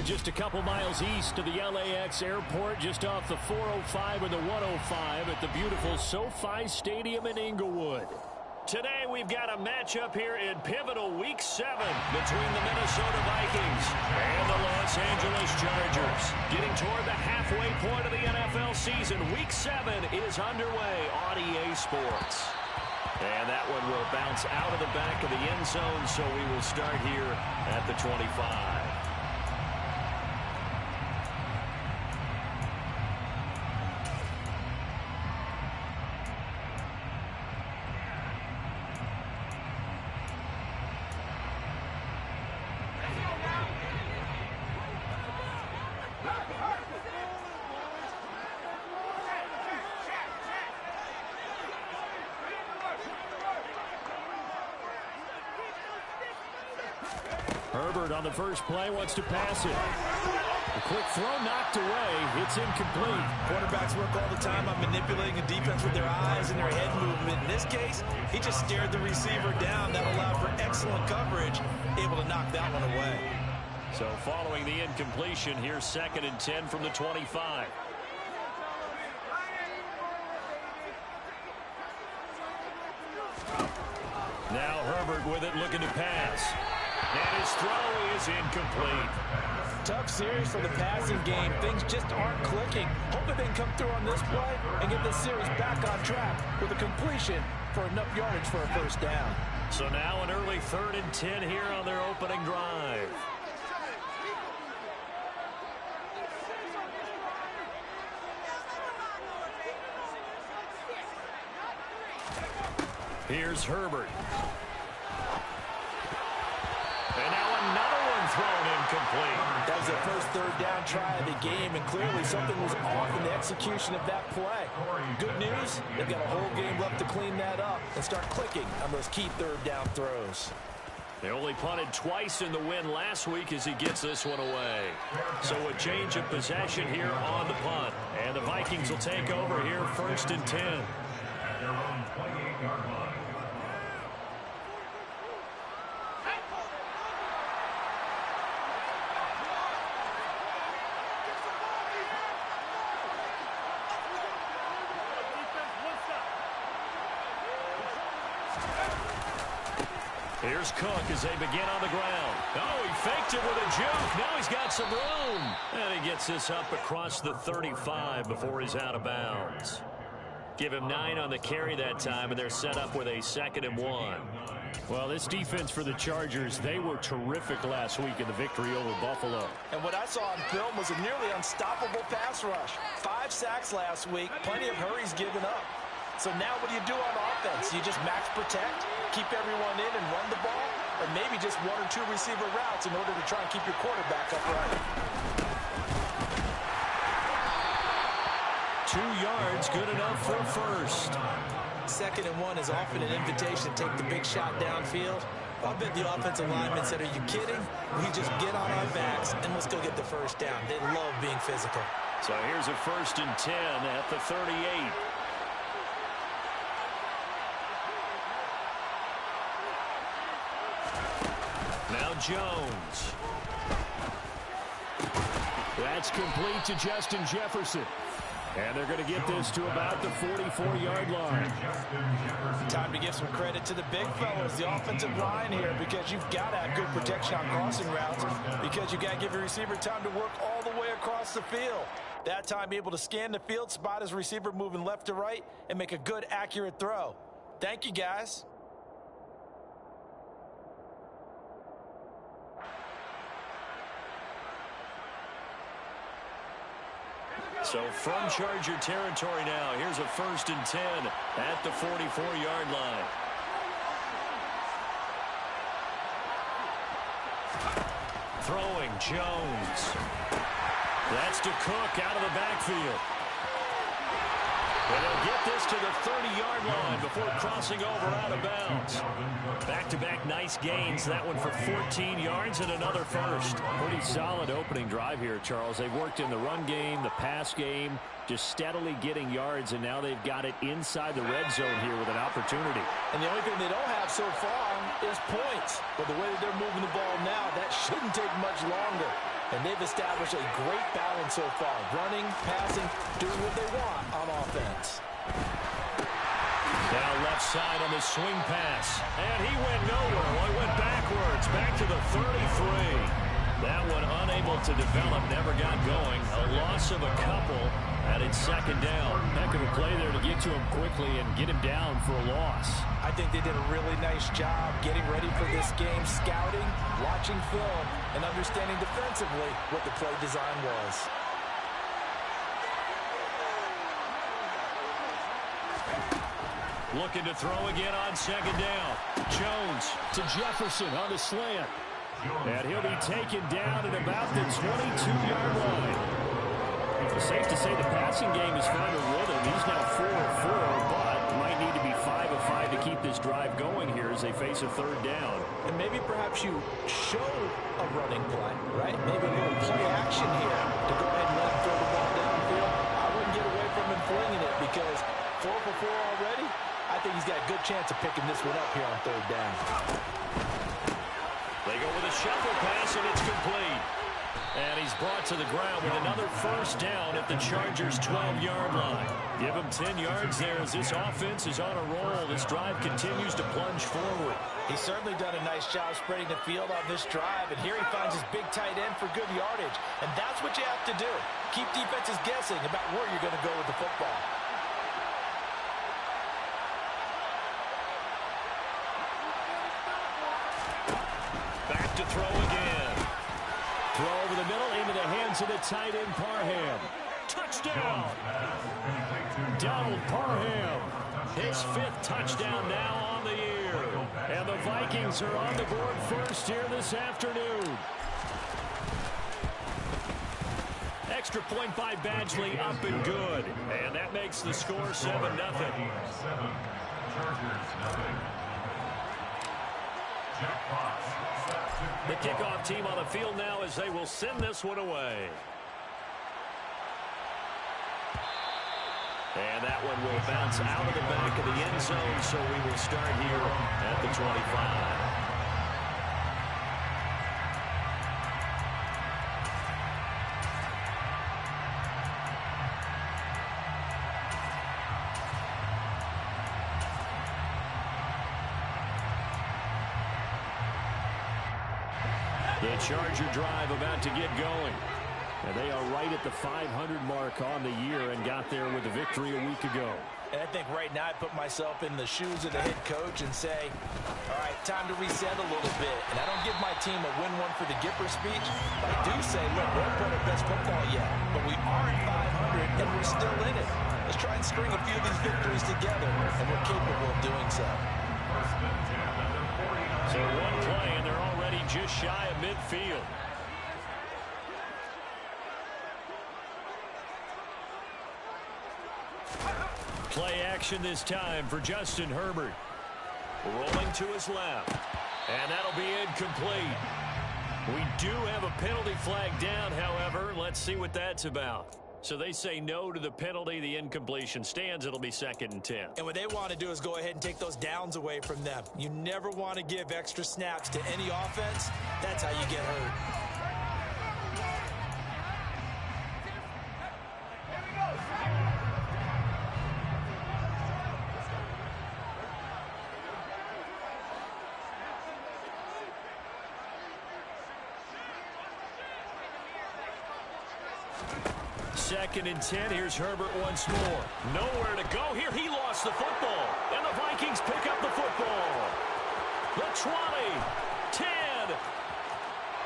just a couple miles east of the LAX airport, just off the 405 and the 105 at the beautiful SoFi Stadium in Inglewood. Today we've got a matchup here in pivotal Week 7 between the Minnesota Vikings and the Los Angeles Chargers. Getting toward the halfway point of the NFL season, Week 7 is underway on EA Sports. And that one will bounce out of the back of the end zone, so we will start here at the 25. Herbert on the first play wants to pass it. A quick throw knocked away. It's incomplete. Quarterbacks work all the time on manipulating a defense with their eyes and their head movement. In this case, he just stared the receiver down. That allowed for excellent coverage, able to knock that one away. So following the incompletion, here's 2nd and 10 from the 25. Now Herbert with it, looking to pass. And his throw is incomplete. Tough series for the passing game. Things just aren't clicking. Hoping they can come through on this play and get this series back on track with a completion for enough yardage for a first down. So now an early 3rd and 10 here on their opening drive. Here's Herbert. And now another one thrown incomplete. That was the first 3rd down try of the game, and clearly something was off in the execution of that play. Good news, they've got a whole game left to clean that up and start clicking on those key 3rd down throws. They only punted twice in the win last week as he gets this one away. So a change of possession here on the punt. And the Vikings will take over here 1st and 10. At their own 28-yard line. Here's Cook as they begin on the ground. Oh, he faked it with a juke. Now he's got some room. And he gets this up across the 35 before he's out of bounds. Give him 9 on the carry that time, and they're set up with a 2nd and 1. Well, this defense for the Chargers, they were terrific last week in the victory over Buffalo. And what I saw on film was a nearly unstoppable pass rush. 5 sacks last week, plenty of hurries given up. So now what do you do on offense? You just max protect, keep everyone in and run the ball, or maybe just 1 or 2 receiver routes in order to try and keep your quarterback upright. 2 yards, good enough for a first. 2nd and 1 is often an invitation to take the big shot downfield. I bet the offensive lineman said, are you kidding? We just get on our backs and let's go get the first down. They love being physical. So here's a 1st and 10 at the 38. Now Jones. That's complete to Justin Jefferson. And they're going to get this to about the 44-yard line. Time to give some credit to the big fellas, the offensive line here, because you've got to have good protection on crossing routes, because you got to give your receiver time to work all the way across the field. That time, be able to scan the field, spot his receiver moving left to right, and make a good, accurate throw. Thank you, guys. So from Charger territory now, here's a 1st and 10 at the 44-yard line. Throwing Jones. That's to Cook out of the backfield. And they'll get this to the 30-yard line before crossing over out of bounds. Back-to-back nice gains. That one for 14 yards and another first. Pretty solid opening drive here, Charles. They've worked in the run game, the pass game, just steadily getting yards, and now they've got it inside the red zone here with an opportunity. And the only thing they don't have so far is points. But the way that they're moving the ball now, that shouldn't take much longer. And they've established a great balance so far. Running, passing, doing what they want on offense. Down left side on the swing pass. And he went nowhere. Well, he went backwards, back to the 33. That one unable to develop, never got going. A loss of a couple, and it's second down. Heck of a play there to get to him quickly and get him down for a loss. I think they did a really nice job getting ready for this game, scouting, watching film, and understanding defensively what the play design was. Looking to throw again on second down. Jones to Jefferson on the slant. And he'll be taken down at about the 22-yard line. It's safe to say the passing game is found a rhythm. He's now 4 of 4, but might need to be 5 of 5 to keep this drive going here as they face a third down. And maybe perhaps you show a running play, right? Maybe a little play action here to go ahead and let him throw the ball downfield. I wouldn't get away from him flinging it because 4 for 4 already. I think he's got a good chance of picking this one up here on third down. They go with a shuffle pass, and it's complete. And he's brought to the ground with another first down at the Chargers' 12-yard line. Give him 10 yards there as this offense is on a roll. This drive continues to plunge forward. He's certainly done a nice job spreading the field on this drive, and here he finds his big tight end for good yardage. And that's what you have to do. Keep defenses guessing about where you're going to go with the football. Back to throw again. Throw over the middle into the hands of the tight end, Parham. Touchdown! Donald Parham. His 5th touchdown now on the year. And the Vikings are on the board first here this afternoon. Extra point by Badgley, up and good. And that makes the score 7-0. The kickoff team on the field now as they will send this one away. And that one will bounce out of the back of the end zone, so we will start here at the 25. The Charger drive about to get going. And they are right at the 500 mark on the year and got there with a victory a week ago. And I think right now I put myself in the shoes of the head coach and say, all right, time to reset a little bit. And I don't give my team a win one for the Gipper speech, but I do say, look, we haven't played our best football yet, but we are at 500 and we're still in it. Let's try and string a few of these victories together, and we're capable of doing so. So one play, and they're already just shy of midfield. Play action this time for Justin Herbert. Rolling to his left. And that'll be incomplete. We do have a penalty flag down, however. Let's see what that's about. So they say no to the penalty. The incompletion stands. It'll be 2nd and 10. And what they want to do is go ahead and take those downs away from them. You never want to give extra snaps to any offense. That's how you get hurt. Second and 10. Here's Herbert once more. Nowhere to go here. He lost the football. And the Vikings pick up the football. The 20, 10.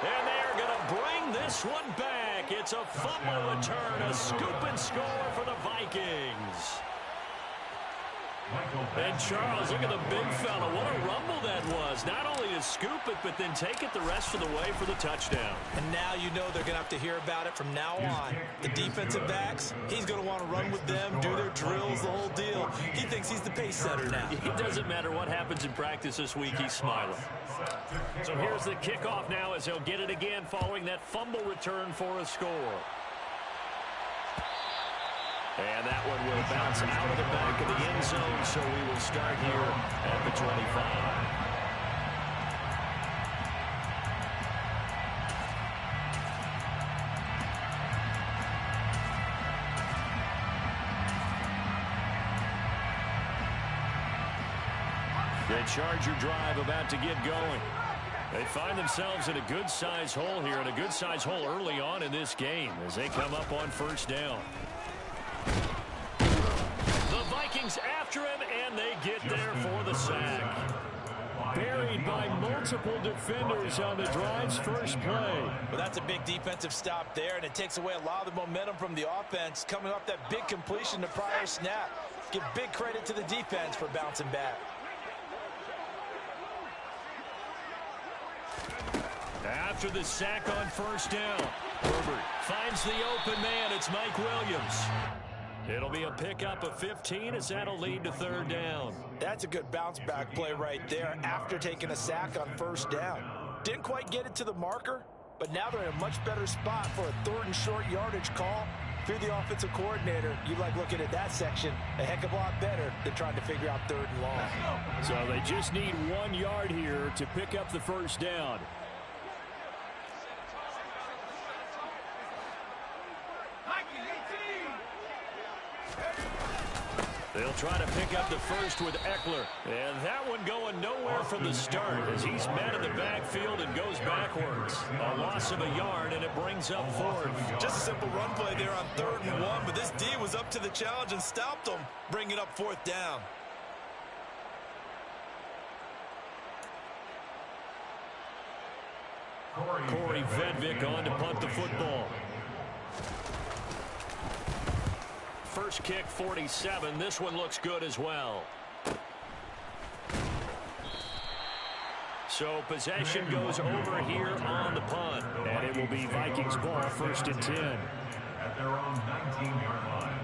And they're going to bring this one back. It's a fumble return, a scoop and score for the Vikings. And Charles, look at the big fella. What a rumble that was. Not only to scoop it, but then take it the rest of the way for the touchdown. And now you know they're going to have to hear about it from now on. The defensive backs, he's going to want to run with them, do their drills, the whole deal. He thinks he's the pace setter now. It doesn't matter what happens in practice this week. He's smiling. So here's the kickoff now as he'll get it again following that fumble return for a score. And that one will bounce out of the back of the end zone, so we will start here at the 25. The Charger drive about to get going. They find themselves in a good-sized hole here, and a good-sized hole early on in this game as they come up on first down. The Vikings after him, and they get there for the sack. Buried by multiple defenders on the drive's first play. Well, that's a big defensive stop there, and it takes away a lot of the momentum from the offense coming off that big completion the prior snap. Give big credit to the defense for bouncing back. After the sack on first down, Herbert finds the open man. It's Mike Williams. It'll be a pickup of 15 as that'll lead to third down. That's a good bounce back play right there after taking a sack on first down. Didn't quite get it to the marker, but now they're in a much better spot for a third and short yardage call. If you're the offensive coordinator, you like looking at that section a heck of a lot better than trying to figure out third and long. So they just need 1 yard here to pick up the first down. They'll try to pick up the first with Eckler. And that one going nowhere from the start as he's met in the backfield and goes backwards. A loss of a yard, and it brings up fourth. Just a simple run play there on 3rd and 1, but this D was up to the challenge and stopped them, bringing up 4th down. Corey Vedvik on to punt the football. First kick, 47. This one looks good as well. So possession goes over here on the punt. And it will be Vikings ball, 1st and 10. At their own 19-yard line.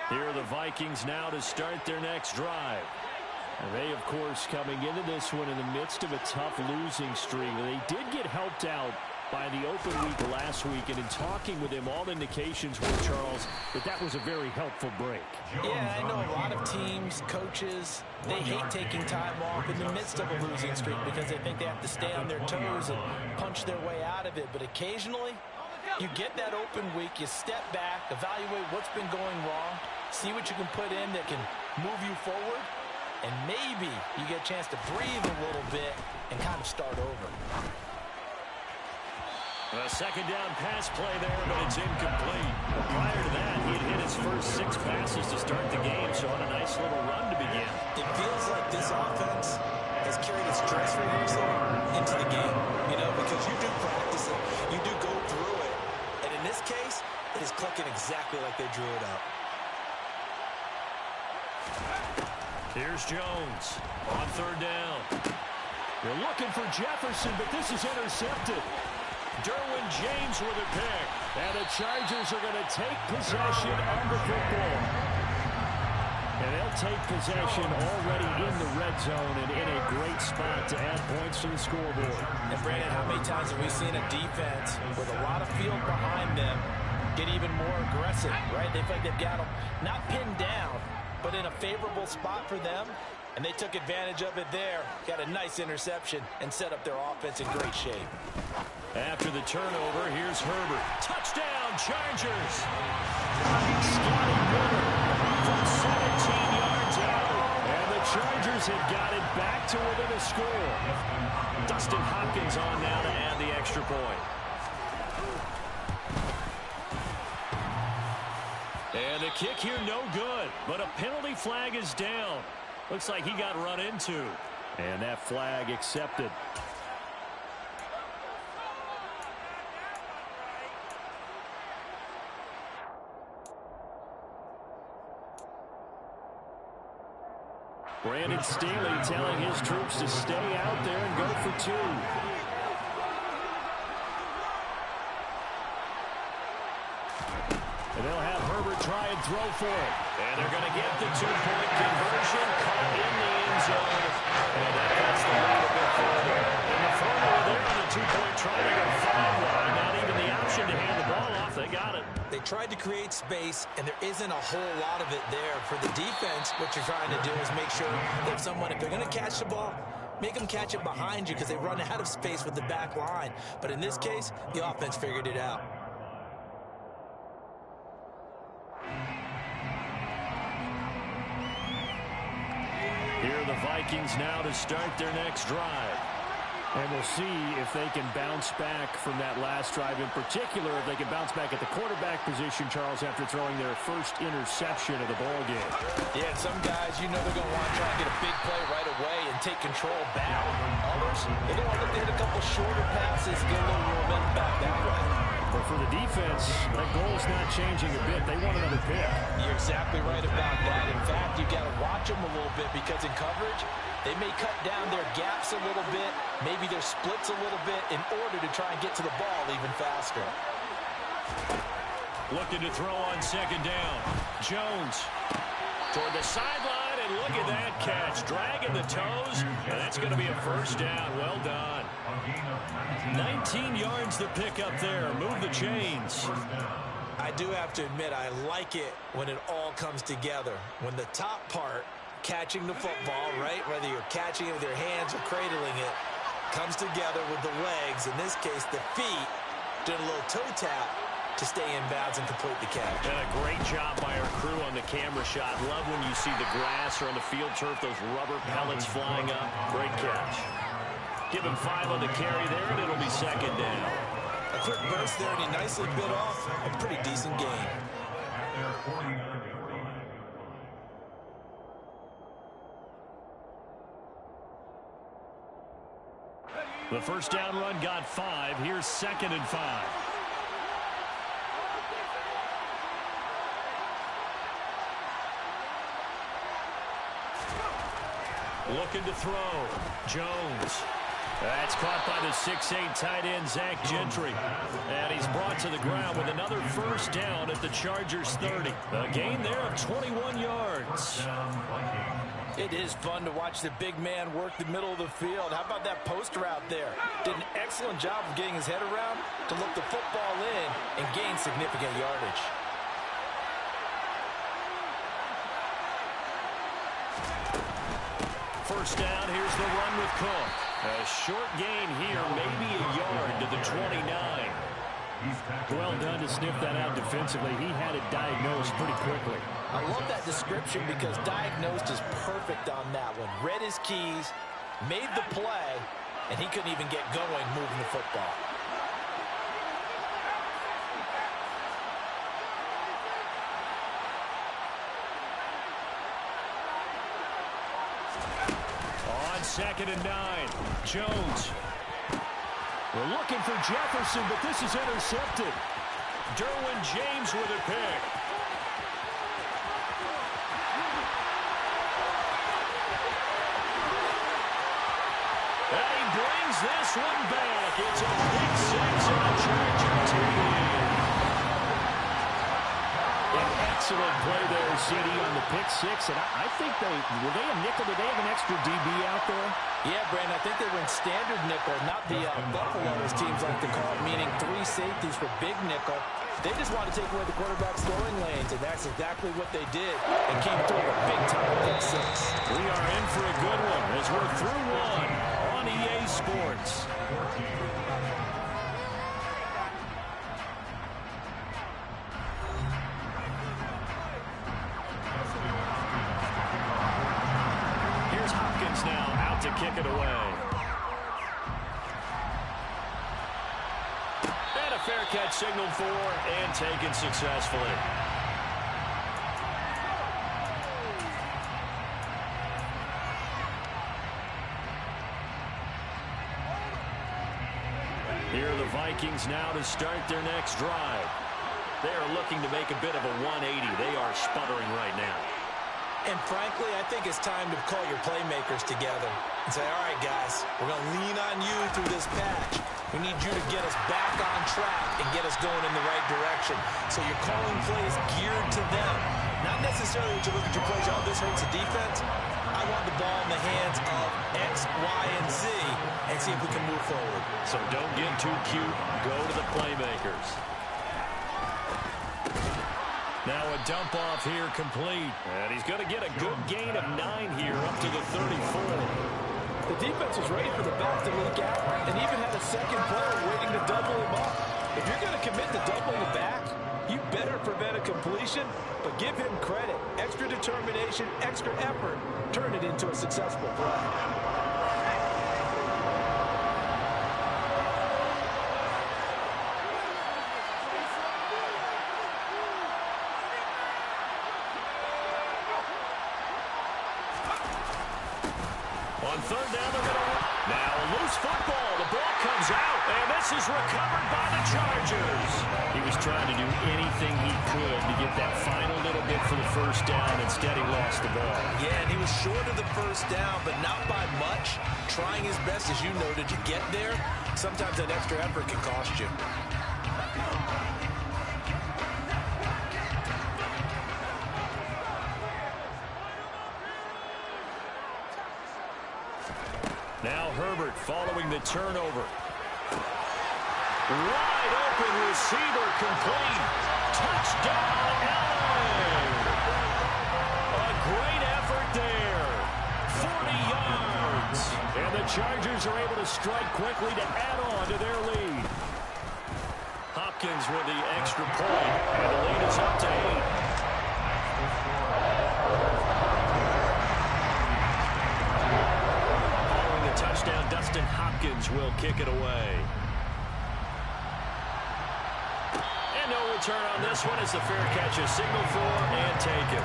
Here are the Vikings now to start their next drive. And they, of course, coming into this one in the midst of a tough losing streak. They did get helped out by the open week last week, and in talking with him, all indications were, Charles, that was a very helpful break. Yeah, I know a lot of teams, coaches, they hate taking time off in the midst of a losing streak because they think they have to stay on their toes and punch their way out of it. But occasionally, you get that open week, you step back, evaluate what's been going wrong, see what you can put in that can move you forward, and maybe you get a chance to breathe a little bit and kind of start over. A second down pass play there, but it's incomplete. Prior to that, he had hit his first 6 passes to start the game, so on a nice little run to begin. It feels like this offense has carried its dress rehearsal into the game, you know, because you do practice it, you do go through it, and in this case, it is clicking exactly like they drew it up. Here's Jones on 3rd down. They're looking for Jefferson, but this is intercepted. Derwin James with a pick. And the Chargers are going to take possession of the football. And they'll take possession already in the red zone and in a great spot to add points to the scoreboard. And Brandon, how many times have we seen a defense with a lot of field behind them get even more aggressive, right? They feel like they've got them not pinned down, but in a favorable spot for them. And they took advantage of it there. Got a nice interception and set up their offense in great shape. After the turnover, here's Herbert. Touchdown, Chargers! Scotty Miller from 17 yards out. And the Chargers have got it back to within a score. Dustin Hopkins on now to add the extra point. And the kick here no good, but a penalty flag is down. Looks like he got run into. And that flag accepted. Brandon Staley telling his troops to stay out there and go for 2. And they'll have Herbert try and throw for it. And they're going to get the 2-point conversion, caught in the end zone. And that cuts the lead a bit further. And the formula there on the 2-point try to go 5-wide. Not even the option to hand the ball off. They got it. They tried to create space, and there isn't a whole lot of it there. For the defense, what you're trying to do is make sure that someone, if they're going to catch the ball, make them catch it behind you because they run out of space with the back line. But in this case, the offense figured it out. Here are the Vikings now to start their next drive. And we'll see if they can bounce back from that last drive. In particular, if they can bounce back at the quarterback position, Charles, after throwing their first interception of the ball game. Yeah, some guys, you know they're going to want to try and get a big play right away and take control back. Others, they're going to want to hit a couple shorter passes, get a little momentum back that way. But for the defense, that goal is not changing a bit. They want another pick. You're exactly right about that. In fact, you got to watch them a little bit because in coverage, they may cut down their gaps a little bit, maybe their splits a little bit in order to try and get to the ball even faster. Looking to throw on second down. Jones toward the sideline, and look at that catch. Dragging the toes, and that's going to be a first down. Well done. 19 yards to pick up there. Move the chains. I do have to admit, I like it when it all comes together. When the top part, catching the football, right, whether you're catching it with your hands or cradling it, comes together with the legs, in this case the feet, doing a little toe tap to stay in bounds and complete the catch. And a great job by our crew on the camera shot. Love when you see the grass or on the field turf, those rubber pellets flying up. Great catch. Give him 5 on the carry there, and it'll be second down. A quick burst there, and he nicely bit off a pretty decent game. The first down run got 5. Here's second and 5. Looking to throw. Jones. That's caught by the 6'8" tight end, Zach Gentry. And he's brought to the ground with another first down at the Chargers' 30. A gain there of 21 yards. It is fun to watch the big man work the middle of the field. How about that post route there? Did an excellent job of getting his head around to look the football in and gain significant yardage. First down, here's the run with Cook. A short gain here, maybe a yard to the 29. Well done to sniff that out defensively. He had it diagnosed pretty quickly. I love that description because diagnosed is perfect on that one. Read his keys, made the play, and he couldn't even get going moving the football. On second and 9, Jones. We're looking for Jefferson, but this is intercepted. Derwin James with a pick. And he brings this one back. It's a big 6 and a Charger TD. An excellent play there, CD, on the pick 6. And I think were they a nickel? Did they have an extra DB out there? Yeah, Brandon, I think they were in standard nickel, not the Buffalo, as teams like to call it, meaning 3 safeties for big nickel. They just want to take away the quarterback's throwing lanes, and that's exactly what they did. And came through a big-time pick 6. We are in for a good one as we're through one on EA Sports. Here's Hopkins now out to kick it away. And a fair catch signaled for and taken successfully. Here are the Vikings now to start their next drive. They are looking to make a bit of a 180. They are sputtering right now. And frankly, I think it's time to call your playmakers together and say, all right, guys, we're going to lean on you through this patch. We need you to get us back on track and get us going in the right direction. So you're calling plays geared to them. Not necessarily that you look at your plays, oh, this hurts the defense. I want the ball in the hands of X, Y, and Z and see if we can move forward. So don't get too cute. Go to the playmakers. Now a dump off here complete. And he's going to get a good gain of 9 here up to the 34. The defense was ready for the back to leak out and even had a second player waiting to double him up. If you're going to commit to doubling the back, You better prevent a completion, but give him credit. Extra determination, extra effort, turn it into a successful play. On third down, they're going to... Now a loose football. The ball comes out, and this is recovered by the Chargers. He was trying to do anything he could to get that final little bit for the first down. Instead, he lost the ball. Yeah, and he was short of the first down, but not by much. Trying his best, as you noted, to get there. Sometimes that extra effort can cost you. Now Herbert following the turnover. Wide open receiver complete. Touchdown, LA. A great effort there. 40 yards. And the Chargers are able to strike quickly to add on to their lead. Hopkins with the extra point. And the lead is up to 8. Touchdown, Dustin Hopkins will kick it away. And no return on this one as the fair catch is signaled for and taken.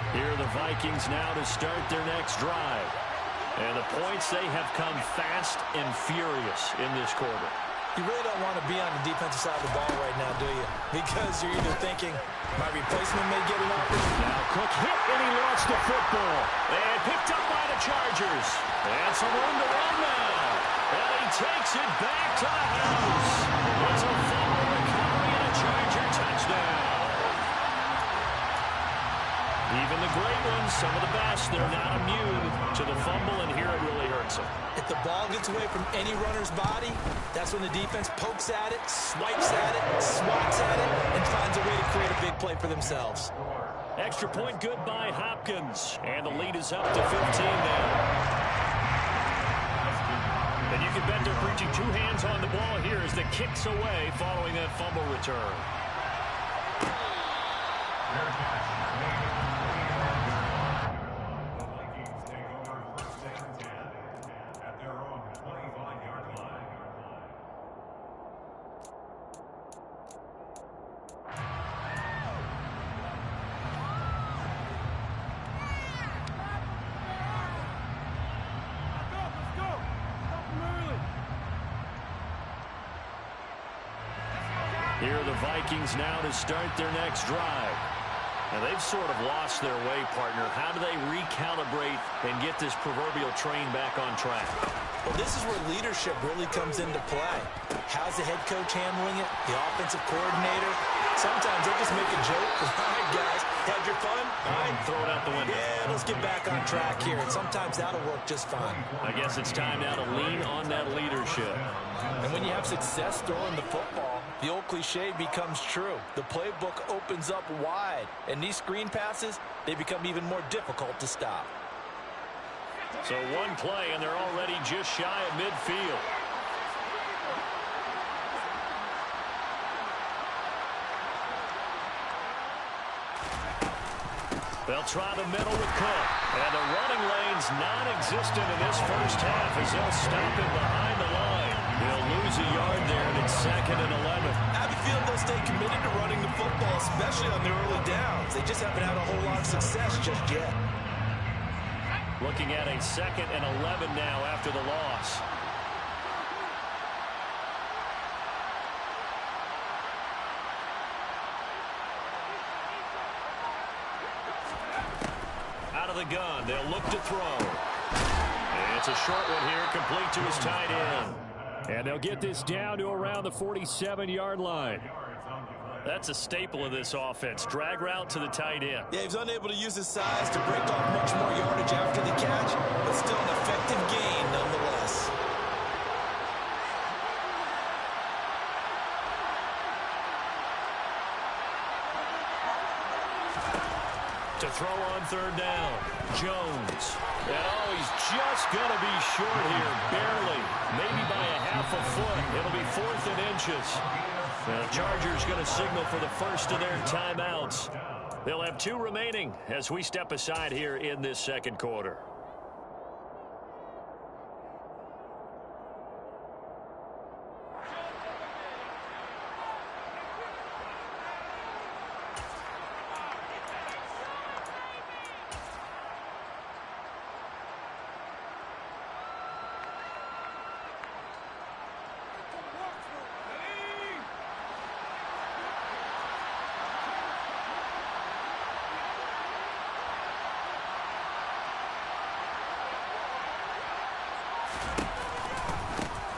Here are the Vikings now to start their next drive. And the points, they have come fast and furious in this quarter. You really don't want to be on the defensive side of the ball right now, do you? Because you're either thinking, my replacement may get an opportunity. Now Cook hit and he lost the football. And picked up by the Chargers. And some room to run now. And he takes it back to the house. It's a fumble recovery and a Charger touchdown. Even the great ones, some of the best, they're not immune to the fumble, and here it really hurts them. If the ball gets away from any runner's body, that's when the defense pokes at it, swipes at it, swats at it, and finds a way to create a big play for themselves. Extra point good by Hopkins, and the lead is up to 15 now. And you can bet they're preaching two hands on the ball here as the kick's away following that fumble return. Here are the Vikings now to start their next drive. Now, they've sort of lost their way, partner. How do they recalibrate and get this proverbial train back on track? Well, this is where leadership really comes into play. How's the head coach handling it? The offensive coordinator? Sometimes they just make a joke. All right, guys, had your fun? All right, throw it out the window. Yeah, let's get back on track here. And sometimes that'll work just fine. I guess it's time now to lean on that leadership. And when you have success throwing the football, the old cliche becomes true. The playbook opens up wide. And these screen passes, they become even more difficult to stop. So one play, and they're already just shy of midfield. They'll try the middle with Cook. And the running lane's non-existent in this first half as they'll stop him behind the line. They'll lose a yard there, and it's 2nd and 11. I have a feeling they'll stay committed to running the football, especially on their early downs. They just haven't had a whole lot of success just yet. Looking at a 2nd and 11 now after the loss. Out of the gun, they'll look to throw. And it's a short one here, complete to his tight end. And they'll get this down to around the 47-yard line. That's a staple of this offense. Drag route to the tight end. Yeah, he's unable to use his size to break off much more yardage after the catch, but still an effective gain nonetheless. throw on third down. Jones. And oh, he's just going to be short here, barely. Maybe by a half a foot. It'll be 4th and inches. The Chargers going to signal for the first of their timeouts. They'll have 2 remaining as we step aside here in this second quarter.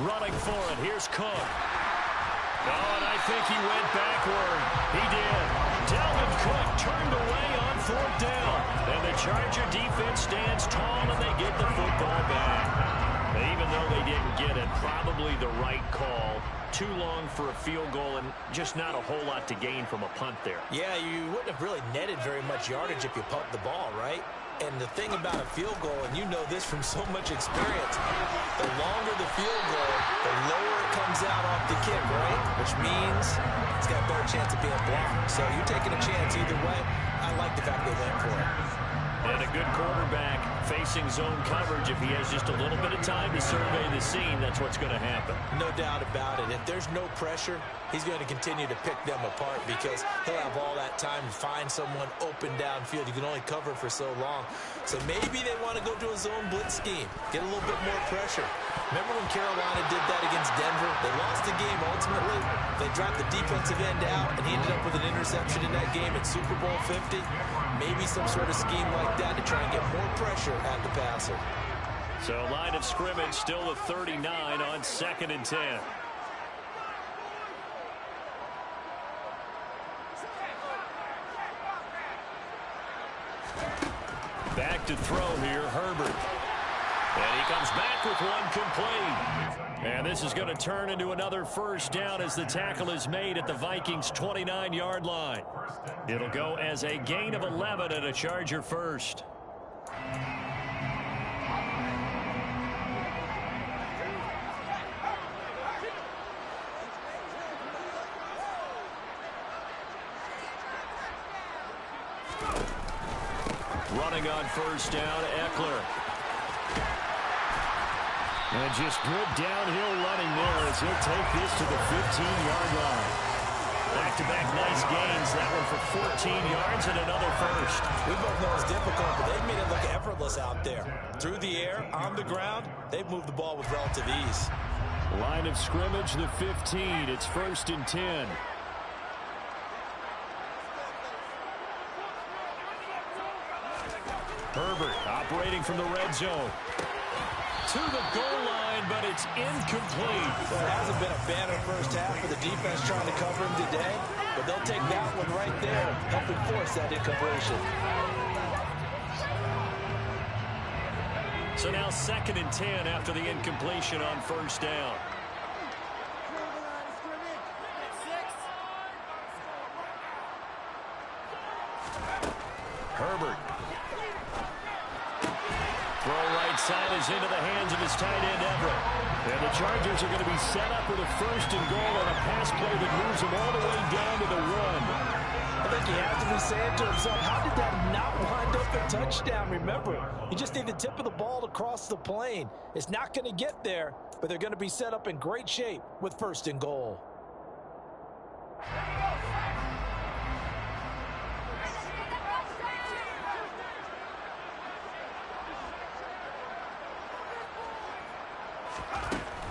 Running for it. Here's Cook. Oh, and I think he went backward. He did. Dalvin Cook turned away on 4th down. And the Charger defense stands tall, and they get the football back. Even though they didn't get it, probably the right call. Too long for a field goal and just not a whole lot to gain from a punt there. Yeah, you wouldn't have really netted very much yardage if you pumped the ball, right? And the thing about a field goal, and you know this from so much experience, the longer the field goal, the lower it comes out off the kick, right? Which means it's got a better chance of being blocked. So you're taking a chance either way. I like the fact they went for it. And a good quarterback facing zone coverage. If he has just a little bit of time to survey the scene, that's what's going to happen. No doubt about it. If there's no pressure, he's going to continue to pick them apart because he'll have all that time to find someone open downfield. You can only cover for so long. So maybe they want to go to a zone blitz scheme, get a little bit more pressure. Remember when Carolina did that against Denver? They lost the game ultimately. They dropped the defensive end out, and he ended up with an interception in that game at Super Bowl 50. Maybe some sort of scheme like that to try and get more pressure at the passer. So line of scrimmage still the 39 on 2nd and 10. Back to throw here, Herbert. And he comes back with one complete. And this is going to turn into another first down as the tackle is made at the Vikings' 29-yard line. It'll go as a gain of 11 and a Charger first. Running on first down, Eckler. And just good downhill running there as he'll take this to the 15-yard line. Back-to-back nice gains. That one for 14 yards and another first. We both know it's difficult, but they've made it look effortless out there. Through the air, on the ground, they've moved the ball with relative ease. Line of scrimmage, the 15. It's 1st and 10. Herbert operating from the red zone. To the goal line, but it's incomplete. Well, it hasn't been a banner first half for the defense trying to cover him today, but they'll take that one right there, helping force that incompletion. So now 2nd and 10 after the incompletion on first down. Herbert. Throw right side is into the hands of his tight end, Everett. And the Chargers are going to be set up with a 1st and goal on a pass play that moves them all the way down to the 1. I think he has to be saying to himself, how did that not wind up a touchdown? Remember, you just need the tip of the ball to cross the plane. It's not going to get there, but they're going to be set up in great shape with 1st and goal.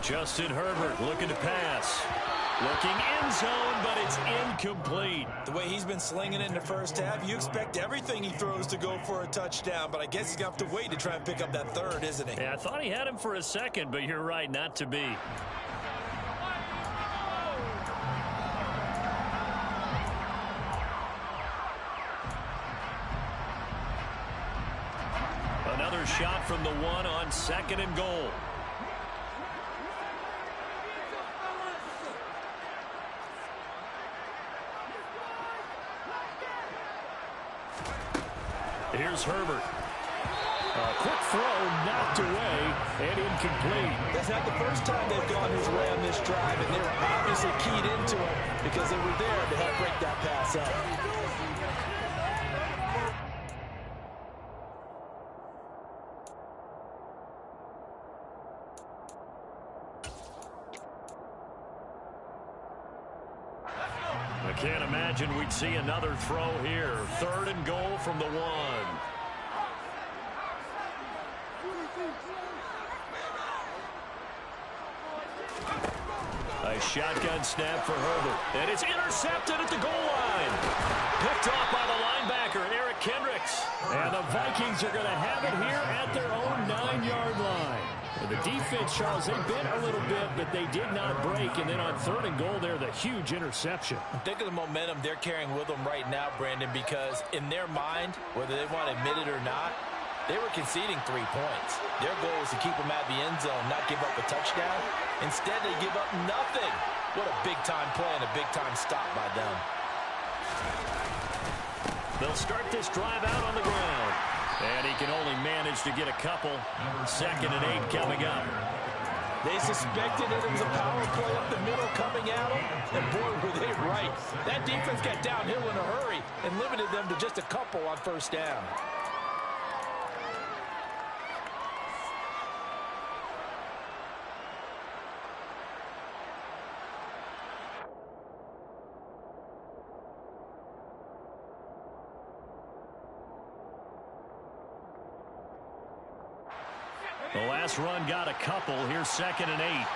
Justin Herbert looking to pass. Looking end zone, but it's incomplete. The way he's been slinging it in the first half, you expect everything he throws to go for a touchdown, but I guess he's going to have to wait to try and pick up that 3rd, isn't he? Yeah, I thought he had him for a second, but you're right, not to be. Another shot from the 1 on 2nd and goal. Here's Herbert. A quick throw, knocked away, and incomplete. That's not the first time they've gone his way on this drive, and they were obviously keyed into it because they were there to help break that pass up. I can't imagine we'd see another throw here. 3rd and goal from the 1. A shotgun snap for Herbert. And it's intercepted at the goal line. Picked off by the linebacker, Eric Kendricks. And the Vikings are going to have it here at their own 9-yard line. The defense, Charles, they bit a little bit, but they did not break. And then on 3rd and goal there, the huge interception. Think of the momentum they're carrying with them right now, Brandon, because in their mind, whether they want to admit it or not, they were conceding 3 points. Their goal was to keep them at the end zone, not give up a touchdown. Instead, they give up nothing. What a big-time play and a big-time stop by them. They'll start this drive out on the ground. And he can only manage to get a couple. 2nd and 8 coming up. They suspected that it was a power play up the middle coming at them, and boy, were they right. That defense got downhill in a hurry and limited them to just a couple on 1st down. The last run got a couple. Here's 2nd and 8.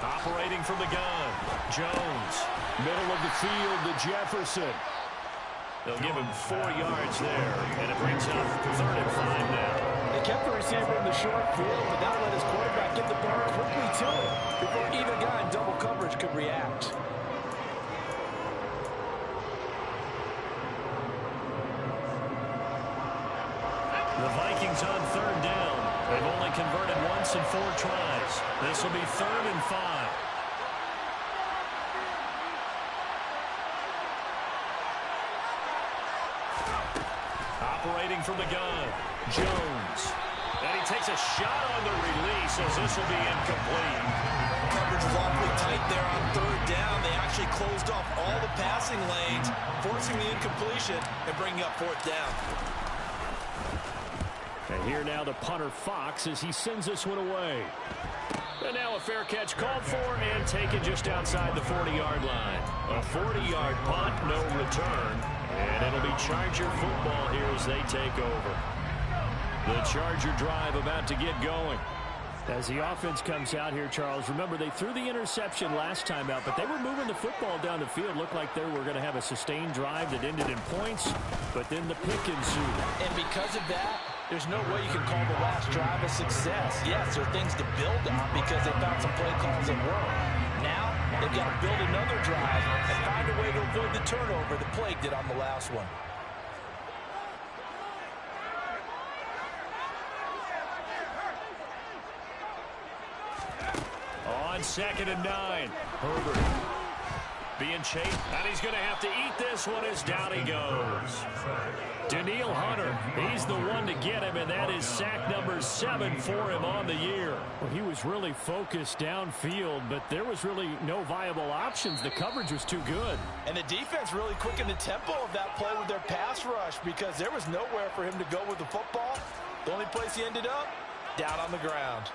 Operating from the gun. Jones. Middle of the field to Jefferson. They'll give him 4 yards there. And it brings up 3rd and 5 now. They kept the receiver in the short field, but not let his quarterback get the ball quickly to him before either guy in double coverage could react. The Vikings on 3rd down. They've only converted once in 4 tries. This will be 3rd and 5. Operating from the gun. Jones. And he takes a shot on the release as this will be incomplete. Coverage was awfully tight there on 3rd down. They actually closed off all the passing lanes, forcing the incompletion and bringing up 4th down. And here now the punter Fox as he sends this one away. And now a fair catch called for and taken just outside the 40-yard line. A 40-yard punt, no return. And it'll be Charger football here as they take over. The Charger drive about to get going. As the offense comes out here, Charles, remember they threw the interception last time out, but they were moving the football down the field. Looked like they were going to have a sustained drive that ended in points, but then the pick ensued. And because of that, there's no way you can call the last drive a success. Yes, there are things to build on because they found some play calls that work. Now, they've got to build another drive and find a way to avoid the turnover that plagued it on the last one. On 2nd and 9, Herbert being chased, and he's going to have to eat this one as down he goes. Daniil Hunter, he's the one to get him, and that is sack number 7 for him on the year. Well, he was really focused downfield, but there was really no viable options. The coverage was too good. And the defense really quickened the tempo of that play with their pass rush because there was nowhere for him to go with the football. The only place he ended up, down on the ground.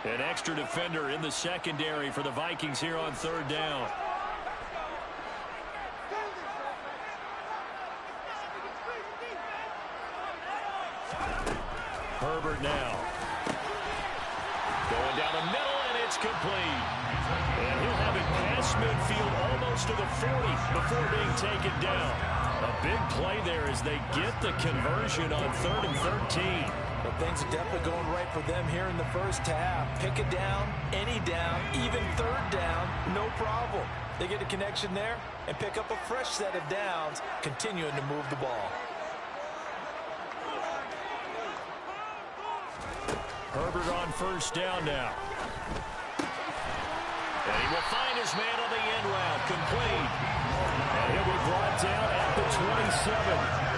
An extra defender in the secondary for the Vikings here on 3rd down. Herbert now. Going down the middle, and it's complete. And he'll have it past midfield almost to the 40 before being taken down. A big play there as they get the conversion on 3rd and 13. But things are definitely going right for them here in the first half. Pick a down, any down, even 3rd down, no problem. They get a connection there and pick up a fresh set of downs, continuing to move the ball. Herbert on 1st down now. And he will find his man on the end route, complete. And he'll be brought down at the 27.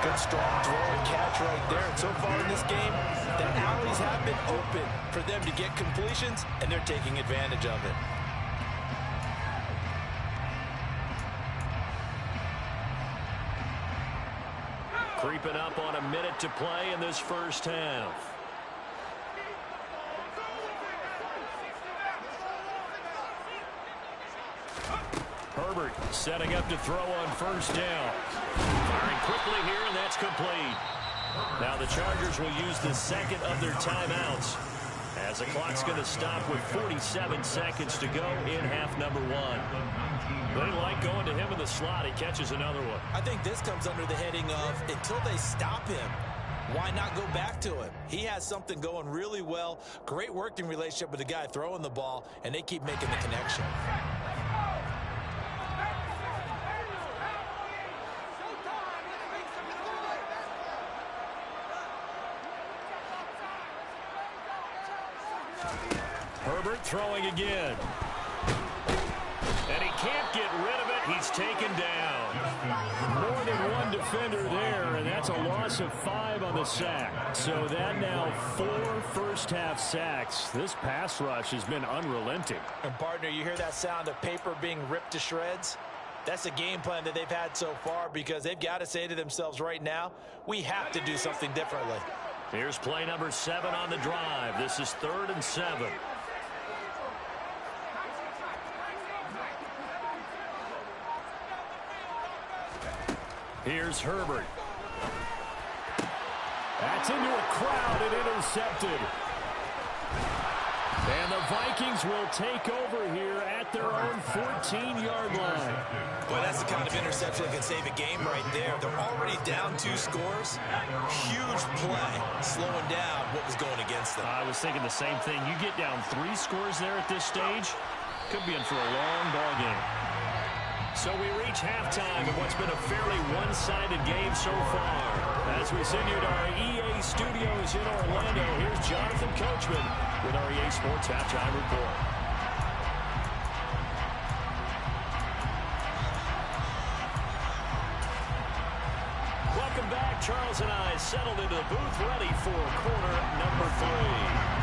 Good strong throw and catch right there. And so far in this game, the alleys have been open for them to get completions, and they're taking advantage of it. Creeping up on a minute to play in this first half. Herbert setting up to throw on first down. Firing quickly here, and that's complete. Now the Chargers will use the second of their timeouts as the clock's going to stop with 47 seconds to go in half number one. They like going to him in the slot. He catches another one. I think this comes under the heading of until they stop him, why not go back to him? He has something going really well. Great working relationship with the guy throwing the ball, and they keep making the connection. Herbert throwing again. And he can't get rid of it. He's taken down. More than one defender there, and that's a loss of 5 on the sack. So that now 4 first-half sacks. This pass rush has been unrelenting. And, partner, you hear that sound of paper being ripped to shreds? That's the game plan that they've had so far, because they've got to say to themselves right now, we have to do something differently. Here's play number 7 on the drive. This is 3rd and 7. Here's Herbert. That's into a crowd and intercepted. And the Vikings will take over here at their own 14-yard line. Boy, that's the kind of interception that can save a game right there. They're already down 2 scores. Huge play, slowing down what was going against them. I was thinking the same thing. You get down 3 scores there at this stage, could be in for a long ball game. So we reach halftime in what's been a fairly one-sided game so far. As we send you to our EA studios in Orlando, here's Jonathan Coachman with our EA Sports Halftime Report. Welcome back. Charles and I settled into the booth ready for quarter number 3.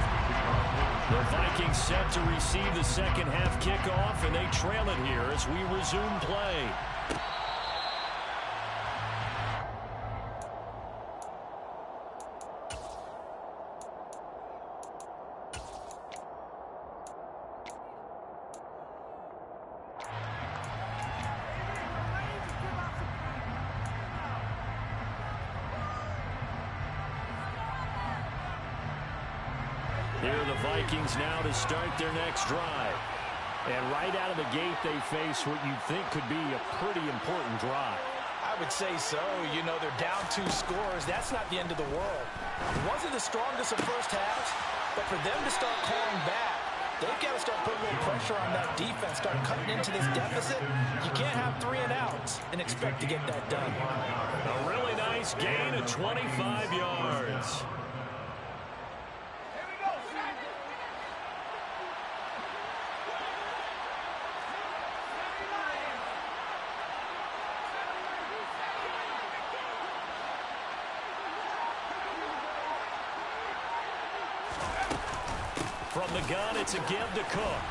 The Vikings set to receive the second half kickoff, and they trail it here as we resume play. Here are the Vikings now to start their next drive. And right out of the gate, they face what you'd think could be a pretty important drive. I would say so. You know, they're down 2 scores. That's not the end of the world. It wasn't the strongest of first halves, but for them to start calling back, they've got to start putting a little pressure on that defense, start cutting into this deficit. You can't have 3 and outs and expect to get that done. A really nice gain of 25 yards. From the gun, it's a give to Cook.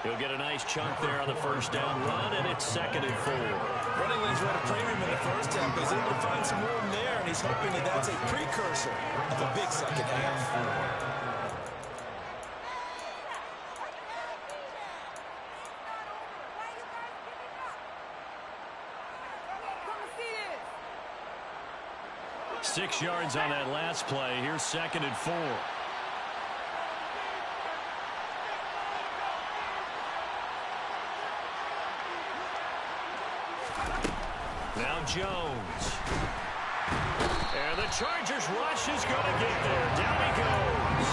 He'll get a nice chunk there on the first down run, and it's 2nd and 4. Running lanes ran a premium in the first half, but he's able to find some room there, and he's hoping that that's a precursor of a big second half. Six yards on that last play. Here's 2nd and 4. Now Jones. And the Chargers rush is going to get there. Down he goes.